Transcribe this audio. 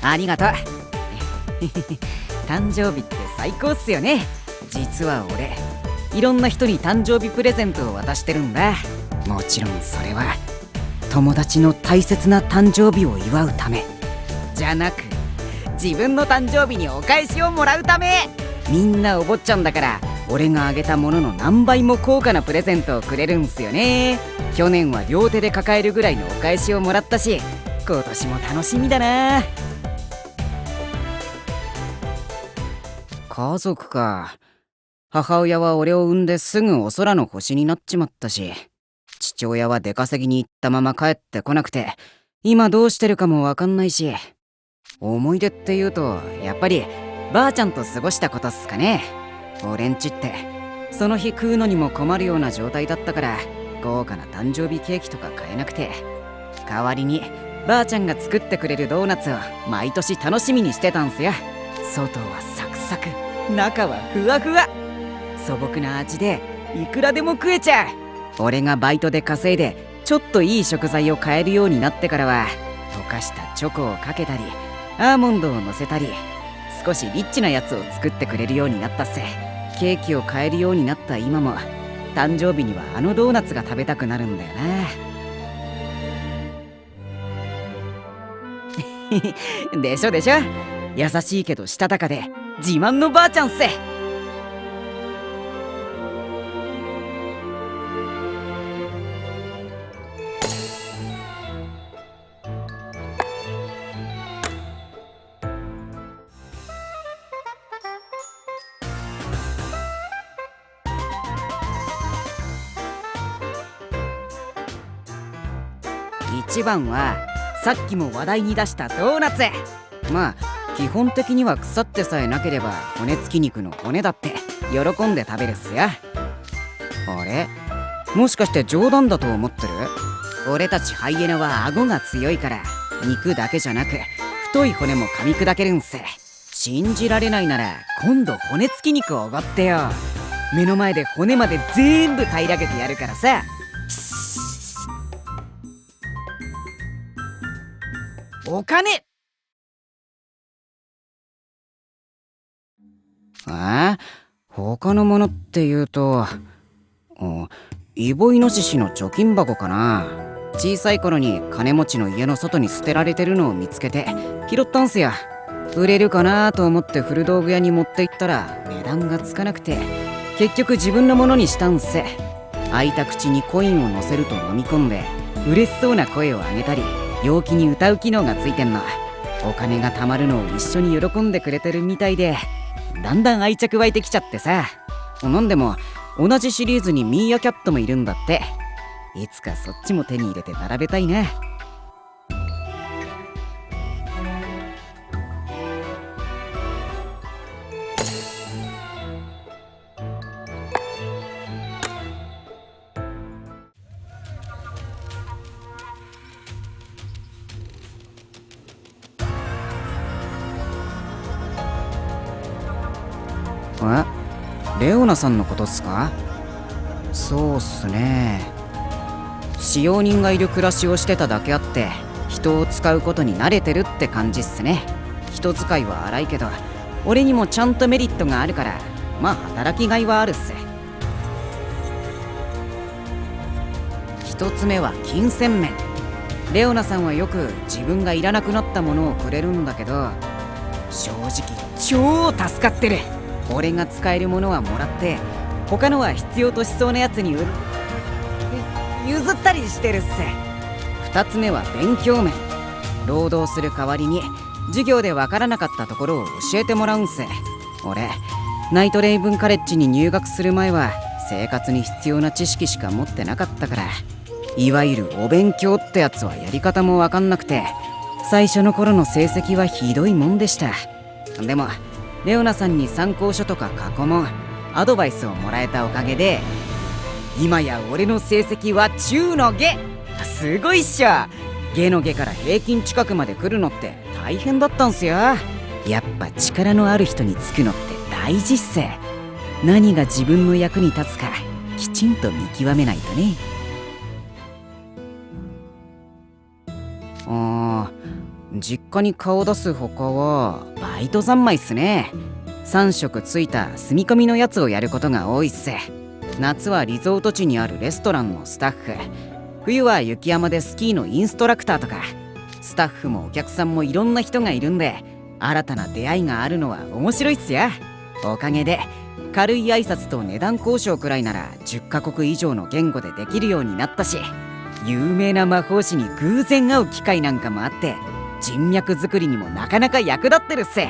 ありがとう。誕生日って最高っすよね。実は俺、いろんな人に誕生日プレゼントを渡してるんだ。もちろんそれは友達の大切な誕生日を祝うためじゃなく、自分の誕生日にお返しをもらうため。みんなお坊ちゃんだから、俺があげたものの何倍も高価なプレゼントをくれるんすよね。去年は両手で抱えるぐらいのお返しをもらったし、今年も楽しみだな。家族か。母親は俺を産んですぐお空の星になっちまったし、父親は出稼ぎに行ったまま帰ってこなくて、今どうしてるかもわかんないし、思い出って言うとやっぱりばあちゃんと過ごしたことっすかね。俺んちってその日食うのにも困るような状態だったから、豪華な誕生日ケーキとか買えなくて、代わりにばあちゃんが作ってくれるドーナツを毎年楽しみにしてたんすよ。外はサクサク、中はふわふわ、素朴な味でいくらでも食えちゃう。俺がバイトで稼いでちょっといい食材を買えるようになってからは、溶かしたチョコをかけたりアーモンドを乗せたり、少しリッチなやつを作ってくれるようになったっす。ケーキを買えるようになった今も、誕生日にはあのドーナツが食べたくなるんだよな。でしょでしょ。優しいけどしたたかで自慢のばあちゃんっす。一番はさっきも話題に出したドーナツ。まあ基本的には腐ってさえなければ骨付き肉の骨だって喜んで食べるっすよ。あれ、もしかして冗談だと思ってる？俺たちハイエナは顎が強いから、肉だけじゃなく太い骨も噛み砕けるんす。信じられないなら今度骨付き肉をおごってよ。目の前で骨まで全部平らげてやるからさ。お金。他のものっていうと、イボイノシシの貯金箱かな。小さい頃に金持ちの家の外に捨てられてるのを見つけて拾ったんすよ。売れるかなと思って古道具屋に持って行ったら値段がつかなくて、結局自分のものにしたんす。開いた口にコインを乗せると飲み込んで嬉しそうな声を上げたり、陽気に歌う機能がついてんの。お金が貯まるのを一緒に喜んでくれてるみたいで、だんだん愛着湧いてきちゃってさ。なんでも同じシリーズにミーアキャットもいるんだって。いつかそっちも手に入れて並べたいな。レオナさんのことっすか？そうっすね。使用人がいる暮らしをしてただけあって、人を使うことに慣れてるって感じっすね。人使いは荒いけど、俺にもちゃんとメリットがあるから、まあ働きがいはあるっす。一つ目は金銭面。レオナさんはよく自分がいらなくなったものをくれるんだけど、正直超助かってる。俺が使えるものはもらって、他のは必要としそうなやつに譲ったりしてるっす。二つ目は勉強面。労働する代わりに授業でわからなかったところを教えてもらうんす。俺ナイトレイブンカレッジに入学する前は生活に必要な知識しか持ってなかったから、いわゆるお勉強ってやつはやり方もわかんなくて、最初の頃の成績はひどいもんでした。でもレオナさんに参考書とか過去問、アドバイスをもらえたおかげで、今や俺の成績は中の下。すごいっしょ。下の下から平均近くまで来るのって大変だったんすよ。やっぱ力のある人につくのって大事っす。何が自分の役に立つかきちんと見極めないとね。実家に顔出す他はバイト三昧っすね。3食ついた住み込みのやつをやることが多いっす。夏はリゾート地にあるレストランのスタッフ、冬は雪山でスキーのインストラクターとか、スタッフもお客さんもいろんな人がいるんで、新たな出会いがあるのは面白いっすよ。おかげで軽い挨拶と値段交渉くらいなら10カ国以上の言語でできるようになったし、有名な魔法師に偶然会う機会なんかもあって、人脈作りにもなかなか役立ってるっす。